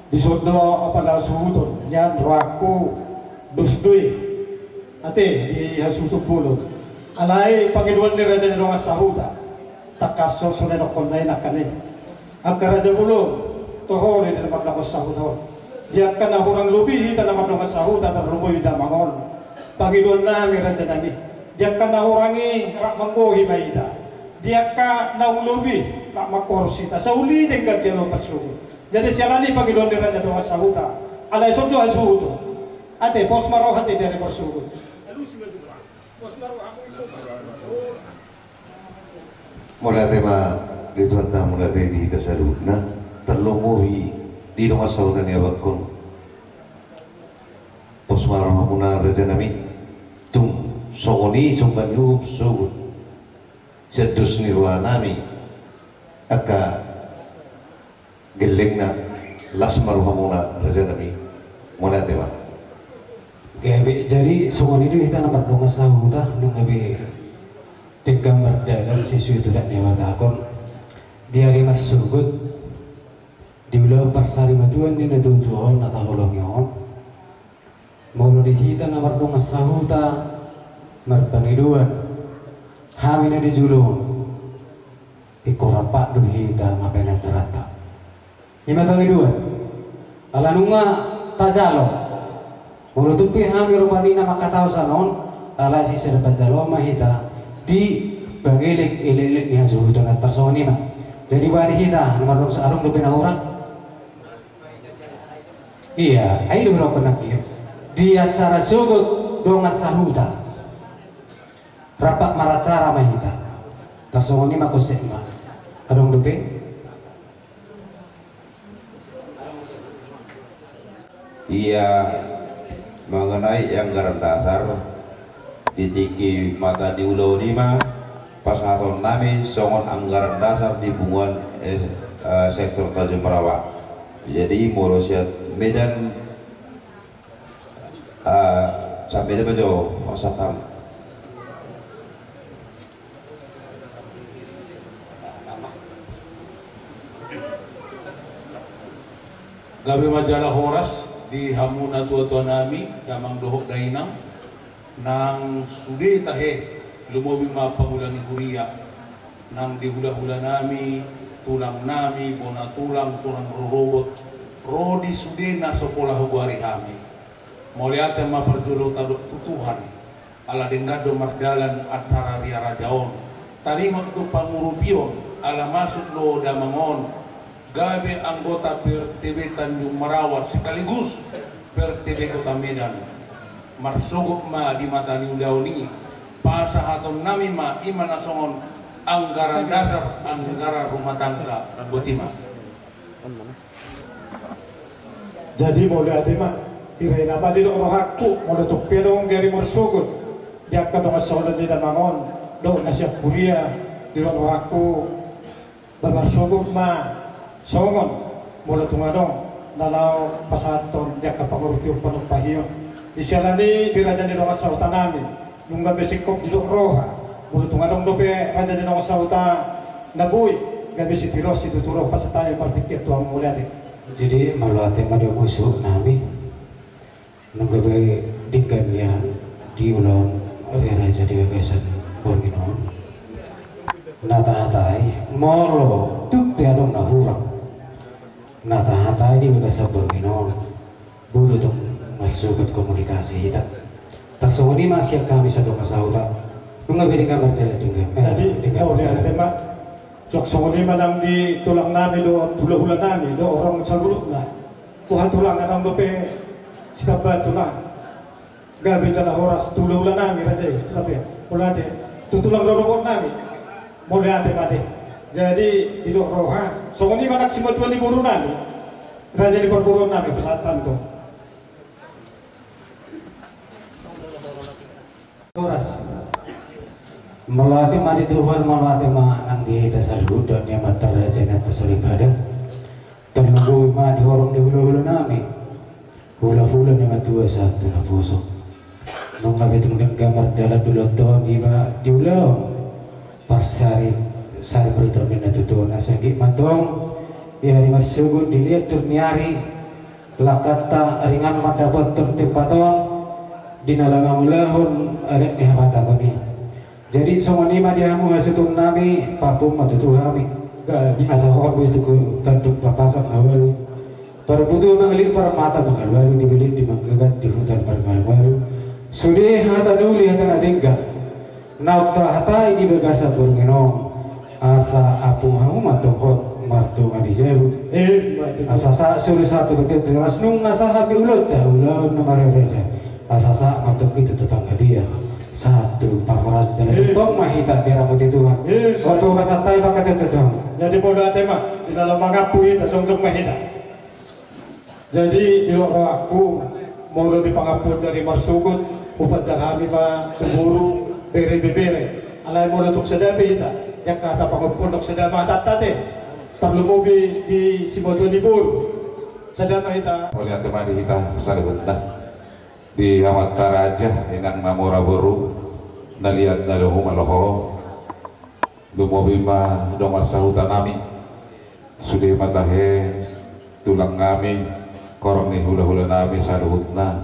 disodno apa suhutun yan raku dusdui ate di hasutu pulo alai pangiduan ni raja donga sahuta takaso sunay nokon na nakane agka raja pulo toho ni dapat donga sahuta diak kana hurang lubi hita dapat donga sahuta terrumoy da mangon pangiduan nami raja nabi diak kana hurangi rak manggohi maida diak ka naung lubi rak makorsita sa uli dengan dia lo persuhu. Jadi sialani pagi don raja donga sahuta. Ala esok do hasuhuto. Ate pos maro hati dari persuhu. Mula tema dituata mula di kasaruna terlongohi di donga sahuta ni abakon. Pos maro hamuna raja nami tung songoni somban yup suhut. Sedus nirwanami aka geleng na las maruhamuna raja nabi mona tema gabe jadi semua itu kita nampak donga sahuta nung gabe gambar dalam sesuatu itu dan dewa takon dia lima sugut di ulah persari matuan di netuntuan atau holongyon mau dihita nampak donga sahuta merpangiduan hamina di julung ikorapak duhita mapena terata. Ima pangiduan. Alanunga tajalo. Mulutupi hami rupanina makatao sanon ala si serba jalo mahita di bagilik ililik ni hasuhutan at tersoni mah. Jadi wadi kita nomor sa alung dupin orang. Iya, ayo dulu penakir. Di acara sugut donga sahuta. Rapak maracara mahita. Tersoni mah kusik mah. Adong dupe iya mengenai yang garan dasar ditiki mata di ulau lima pasaron nami songon anggaran dasar di bunguan sektor Tanjung Perawak jadi morosiat Medan sampai dia bejo osakam Gabi majalah horas di hamuna tua-tua nami damang dohok dainang nang sudi tahe lumobi mapangulangi huria nang di hula-hula nami tulang nami bona tulang rorobot rodi sudi na sekolah huari hami moliate ma perjulu taduk tutuhan ala denggado mardalan antara ria rajaon tarima tu pangurupion ala masuk lo damangon gabi anggota PRTB Tanjung Merawat sekaligus PRTB Kota Medan marsugup ma di mata ni udauni pasa haton nami ma imana songon anggaran dasar anggaran rumah tangga botima. Jadi boleh ada mah kirain apa di orang aku mau tutup pedong dari marsugut dia kadang masalah di damangon do nasiap kuliah di orang aku bermarsugut mah songon mau tungadong dalau pasaton dia kapangurutio panuk pahiyo di sana di raja di rumah sauta nami nungga besikop di roha mulu tungadong dope raja di rumah sauta nabui gak bisa tiros itu turun pasataya partikir tuang mulia deh. Jadi malu ate ma dia musuh nami nungga be dikannya di ulon raja di bebesan borginon nata-hatai molo tuk tiadong nahurang nata-hatai di bebesan borginon buru tuh masuk ke komunikasi kita tersebut masih kami satu kasauta nunggu beri kamar dela dengan jadi kalau dia ada tema sok songoni manang di tulang nami do tulang nami do orang sagulut lah Tuhan tulang anam do pe sitabat tulang gabi jala horas tulang nami raja tapi ulate tulang do nami boleh ada mati jadi di do roha songoni manang simot di buru nami raja di berburu nami pesatan tuh horas melatih mari Tuhan melatih manang di dasar hudan yang mata raja dan dasar ibadah terlalu ma di horong di hula-hula nami hula-hula yang matua satu na puso nung kami tunggang gambar dalam dulu tahun di ulang pas sari beritahu na tutuan asagi matong ya di masugun dilihat turniari lakata ringan mata potong tempaton di nalangang ulahun ada ni mata ko ni. Jadi semua ni mah dia mu hasutun nami papum matutu kami. Asa hok bis tu tanduk papasak awal. Perbutu mengalir para mata mengalu dibeli di manggagat di hutan permalu. Sudah hata dulu hata adengga. Nauta hata ini begasa burgenong. Asa apu hamu matokot martu madijeru. Asa suruh satu betul teras nung asa habi ulut dah ulut nomor raja. Asa matuk itu tetangga dia. Satu parwaras dalam tong mahita biar rambut itu kan waktu kasatai pakai itu dong jadi bodoh tema di dalam mangapui tasong mahita jadi di luar aku mau lebih pangapun dari marsugut upat kami mah keburu bere alai mau untuk sedapi kita yang kata pangapun untuk sedama tatate perlu mobil di Siboto libur sedama kita oleh teman di kita salibutna di amat taraja inang namura buru naliat naluhu maloho lumobima dong asahutan nami sudah matahe tulang kami korong ni hula-hula nami saluhutna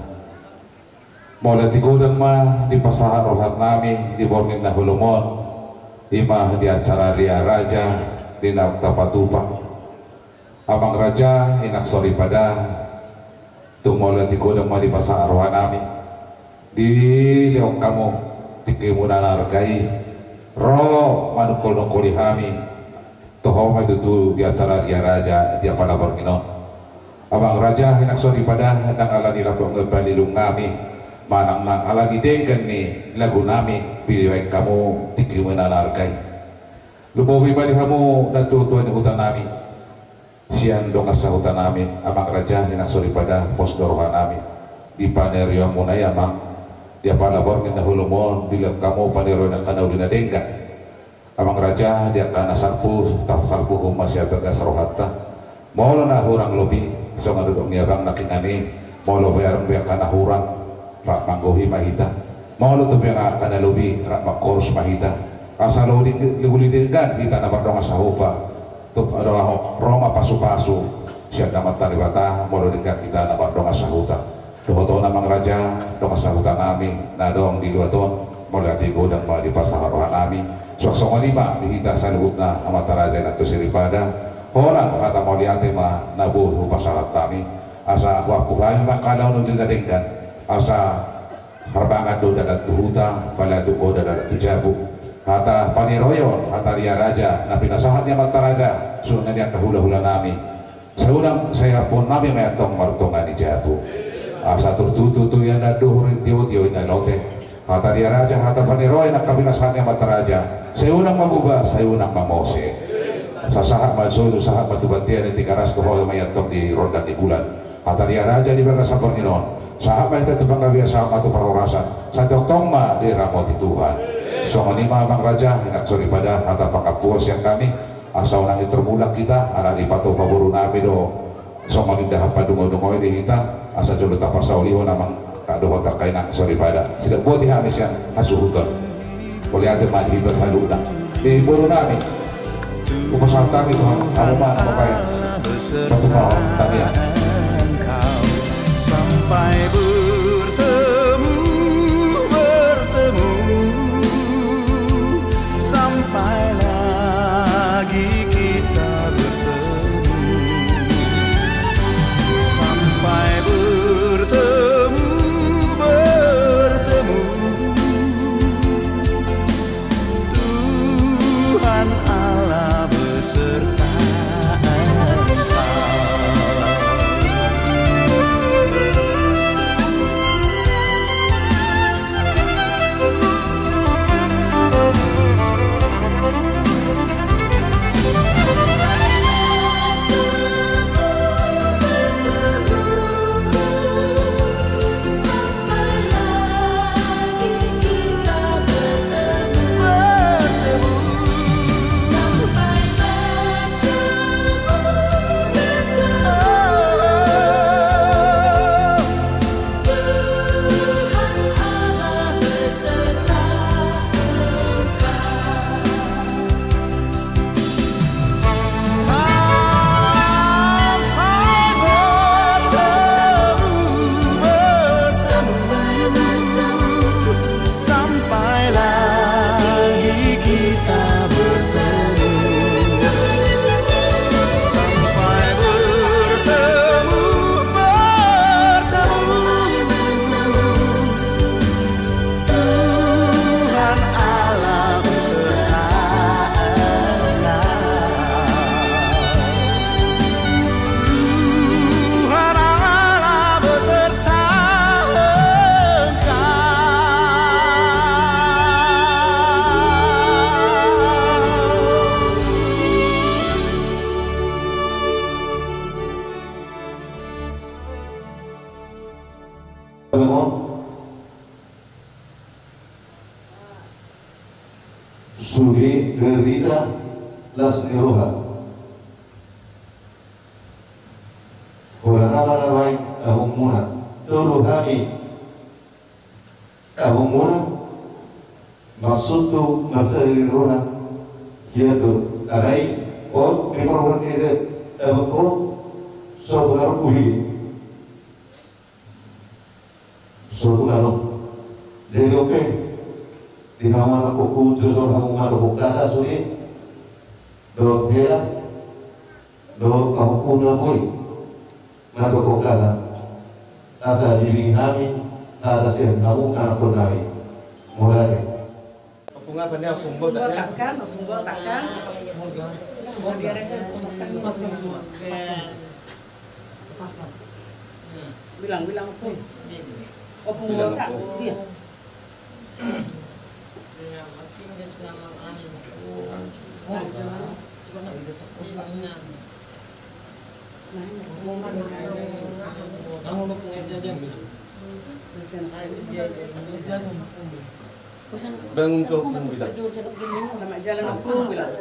mola tigodang mah di pasahar rohat nami di borngin na hulumon imah di acara ria raja di nakta patupak abang raja inak sori pada tumola tigodang mah di pasahar rohat nami di leok kamu tikimu nanarkai roh manukul nukuli hami tohoma itu tu di acara dia raja dia pada borngino abang raja hinak sori pada nang ala dilapong ngebali lung nami manang nang ala didengkan ni lagu nami pilih kamu tikimu nanarkai lumowi bali kamu natutuan di hutan nami siang dong asa hutan nami abang raja hinak sori pada pos dorohan nami di panerio munay amang dia pada borngin na hulumon bila kamu panero na kanau dinadengkan abang raja dia kana sarpu tak sarpu masih bagas rohatta molo na hurang lobi so ngadudong ni abang nakingani molo bayarang biya kana hurang rak manggohi mahita molo to biya kana lobi rak makorus mahita asalo ligulidingkan kita na bardong asahupa to adalah roma pasu-pasu siya damat talibata molo dingkat kita na bardong asahuta doho namang raja dong asahutan nami na dong di dua ton molo atigo dan di pasar rohan nami sok-sok lima dihita sa luhut na amata raja na to siripada orang kata mau diate mah nabuh pasarat kami asa aku kami makalaw nung dinadingkan asa harbangan do dadat tuhuta pala tuko dadat tujabu hata paniroyon hata ria raja na pinasahat niya magtaraga sunod niya kahula-hula nami sa unang saya pun nami mayatong martongan ni Jatu asa turtutu yan na duhurin tiyo-tiyo na lote hata ria raja hata paniroyon na kapinasahat niya magtaraja sa unang mabuba sa unang mamose sa sahat magsolo sahat matubatian ni tikaras kohol mayatong di rondan di bulan hata ria raja di baga sa Porninon sahabat itu panggabiasa atau perorasan sa doktong ma di ramoti Tuhan so manima mang raja hinak suri pada kata pakapuas yang kami asal nang termulak kita ala di pato paburu nabi do so manindah apa dungo-dungo di kita asa jolo tapasauliho namang kado hotak kainak suri pada tidak buat dihamis yang asuhuton boleh ada mati berhaluda di buru nabi upasal kami Tuhan kamu mana pakai satu kawan kami ya sampai bertemu sampai lagi kita bertemu sampai bertemu Tuhan Allah beserta Suri derita las niroha Kurang apa abang muna Turu kami abang muna maksud tu maksud niroha yaitu arai kau diperlukan ini abang kau sobat kuli sobat jadi oke di kamar aku kucu tu kamu malu kata suri dot dia dot kamu punya boy malu kata asa diri kami ada sih kamu karena pun kami mulai Aku nggak benar aku buat takkan biar aja bilang aku tak dia bangun kau bilang jalan aku bilang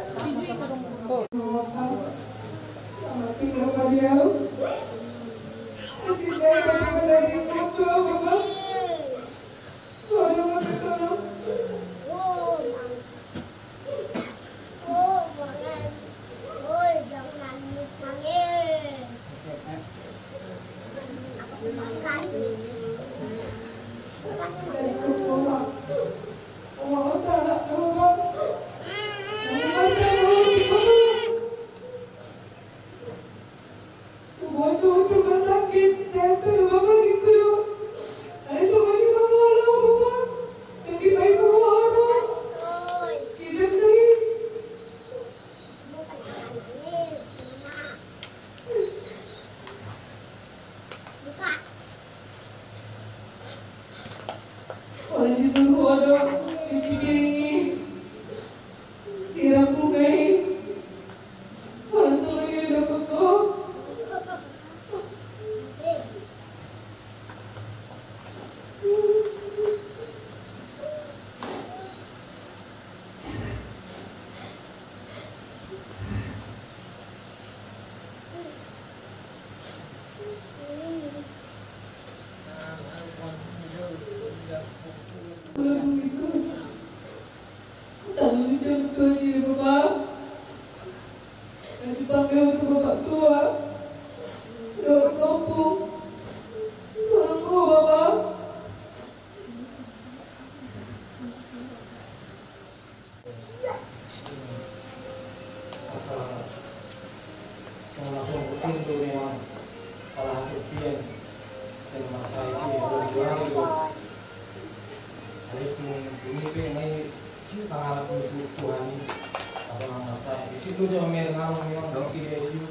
Itu cuma merengam memang kaki SU.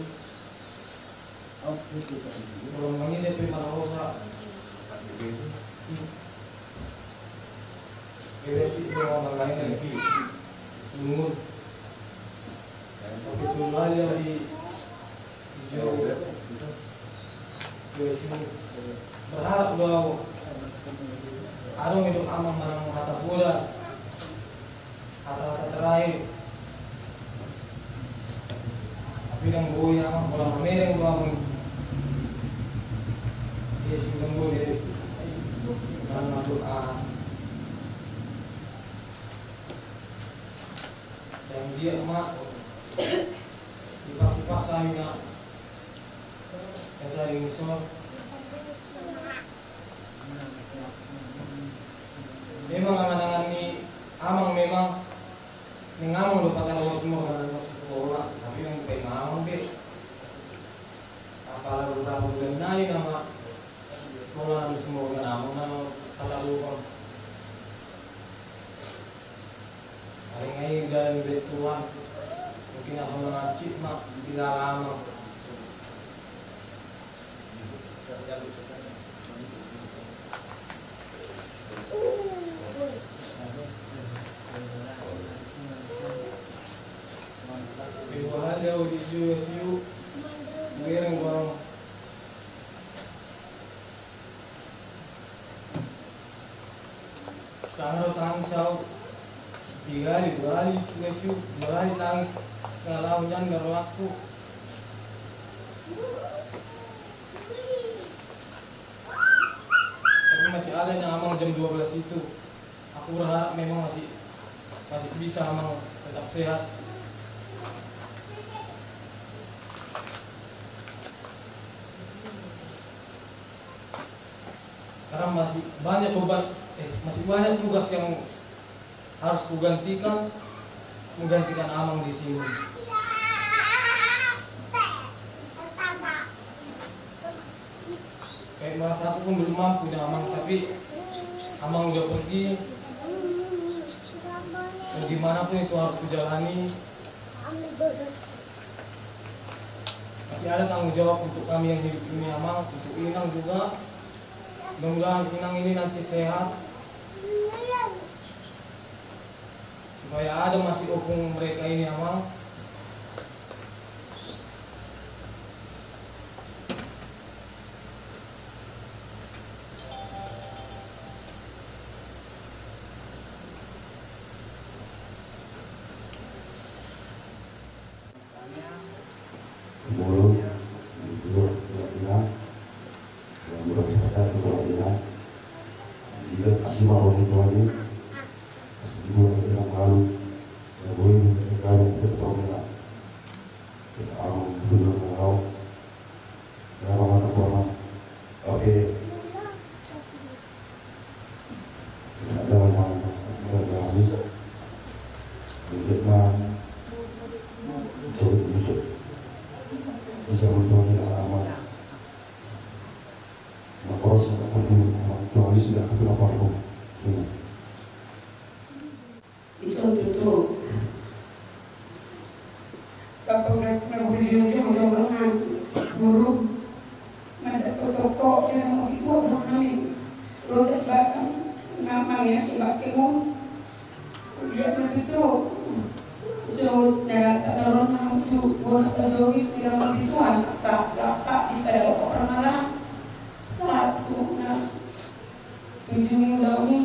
Kalau mangin dia prima rosa. Kira sih orang lain lagi. Lumur. Begitu aja di jauh. Berharap doa. Ada hidup aman barang kata pula. Kata-kata terakhir. Tapi yang goyang, orang mereng doang. Yesus tunggu di dalam doa. Dan dia emak kipas-kipas kami nak kita ringsor. Memang aman-aman ni amang memang mengamang lupa kalau semua kan sekolah, tapi yang kayak ngamang deh. Apalagi beberapa bulan naik nama sekolah semua kan amang nama kata lupa. Hari ini dari betuan mungkin aku mengacip mak tidak lama. Ibarat jauh di siu, mungkin orang sangat tangis jauh. 3 hari, 2 hari, 2 hari tangis kalau hujan gak waktu. Tapi masih ada yang amang jam 12 itu. Aku berharap memang masih bisa amang tetap sehat. Karena masih banyak tugas yang harus kugantikan, menggantikan amang di sini. Kayak merasa aku pun belum mampu dengan amang, tapi amang udah pergi. Mau gimana pun itu harus kujalani. Masih ada tanggung jawab untuk kami yang hidup ini amang, untuk Inang juga. Mudah-mudahan Inang ini nanti sehat. Supaya ada masih opung mereka ini amang. Mulut, duduk, bilang, yang bersesat itu bilang, jika kasih mau ini, dua yang lalu, sebelum negara itu terbentuk, kita akan duduk mengalau, dalam mata format, oke, dalam mata berlalu, hiduplah, hidup. Bisa menjualnya alamat Makros menjualnya sudah berapa ribu itu Bapak berjujur dengan guru ada toko yang mau itu kami proses bahkan namanya dipakai dia itu so naron na tu bona kasogi tidak mengisuan tak di pada orang malam satu na 7 minggu ini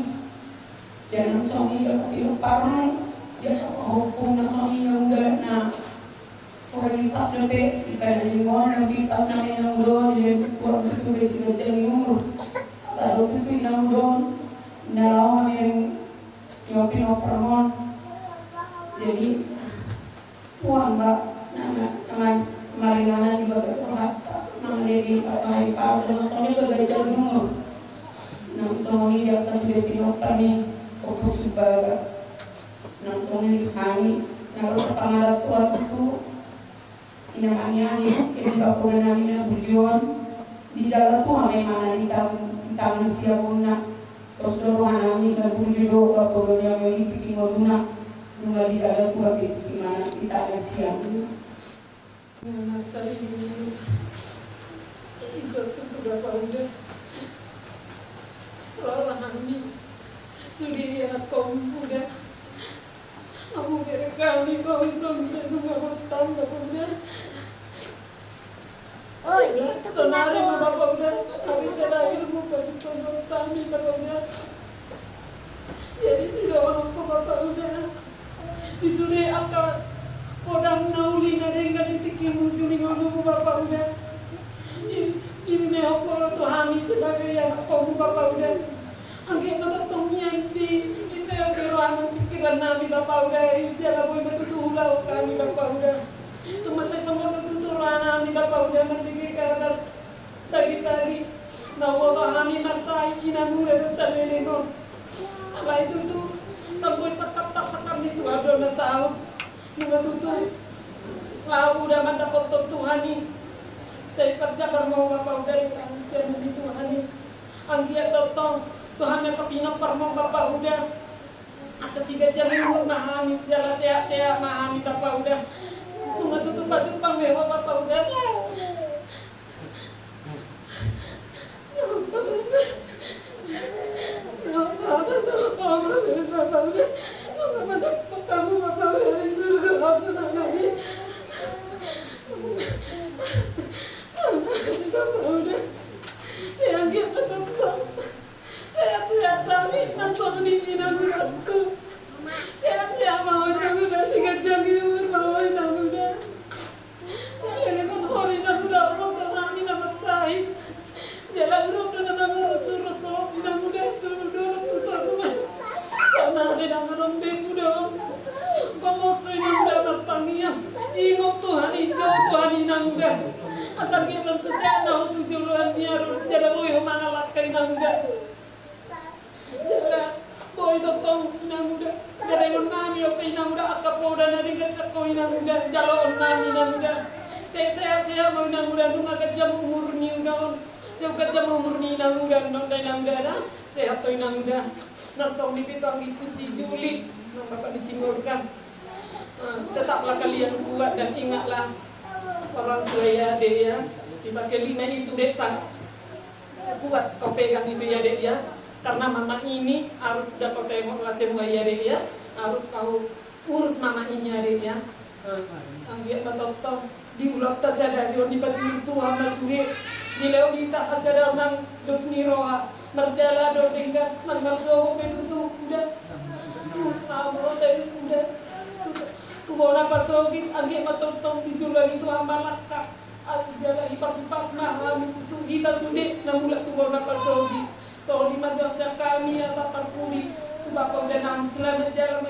dan suami yang itu parno dia hukum na suami yang udah na orang pas lebih pada lingkungan lebih pas na yang don dia kurang itu besi ngejeng umur satu itu yang don nalau yang nyopin operon jadi uang mbak, nama maringanan juga kesehat, nama dari pakai pas, nama suami juga gagal umur, nama suami di atas dia pindah nih, fokus juga, nama suami kami, nama sepangalat tua itu, ini namanya ini bapak namanya berjuang di jalan tuh mana di tangan siapuna, terus dorongan kami dan berjuang bapak dia mau bikin moduna, nggak di jalan tua bikin mana kita ada siang. Mana tadi ini suatu beberapa udah orang kami sudah anak kaum udah aku mereka kami kau sudah nunggu wastan udah sonare bapak udah hari terakhir muka sekolah kami bapak udah jadi si orang bapak udah disuruh akak kodang nauli narenga ditikin munculi ngono bapak udah ini apa tuh kami sebagai anak kaum bapak udah angkat mata tongnya di keruangan pikiran nabi bapak udah jalan boy betul ulah kami bapak udah itu masa semua betul rana ni bapak udah mendigi kadar tadi nah Allah kami masai inamu besar leleno apa itu tuh tamboy sakap itu ada nasal nunggu tutup lau udah mendapat Tuhan ini saya kerja bermau bapak udah saya nabi Tuhan ini angkia totong Tuhan yang kepinap bermau bapak udah ada si gajah lumur mahami jalan sehat mahami bapak udah nunggu tutup baju pangmewa bapak udah bapak udah nggak masak kamu bapak udah di surga langsung lagi bapak udah saya anggap betul saya tidak tahu tanpa menimpinan bulatku saya mau itu udah si gajah gitu mau itu udah ini kan hari itu udah orang terang ini dapat saya jalan udah nama rasul udah dulu tutup karena ada nama rombeng udah kamu sering udah bertanya ingat Tuhan hijau Tuhan inang udah asal kita belum tuh saya tahu tujuan biar jalan boy mana lakai inang udah jalan boy totong inang udah jalan nami apa inang udah akap udah nanti kesek kau inang udah jalan nami inang udah saya mau inang udah nunggu kerja umur ni udah saya kerja umur ni inang udah nong inang udah dah saya tuh inang udah langsung dipitong itu si Juli bapak disimulkan tetaplah kalian kuat dan ingatlah orang tua ya dek ya dipakai 5 itu dek sangat kuat kau pegang itu ya dek ya karena mama ini harus sudah kau tengok lah semua ya dek ya harus kau urus mama ini ya dek ya ambil betul diulap tas ada di dipati itu ama suri dilau di tak ada nang dos miroa merdala do tinggal nang marso itu tuh udah amro tadi udah kubona pasogit agi matotong dijulan itu amalaka jaga ipas-ipas mahal itu kita sudah namula kubona pasogit so di madrasah kami atau parpuri tu bapak udah nang selamat jalan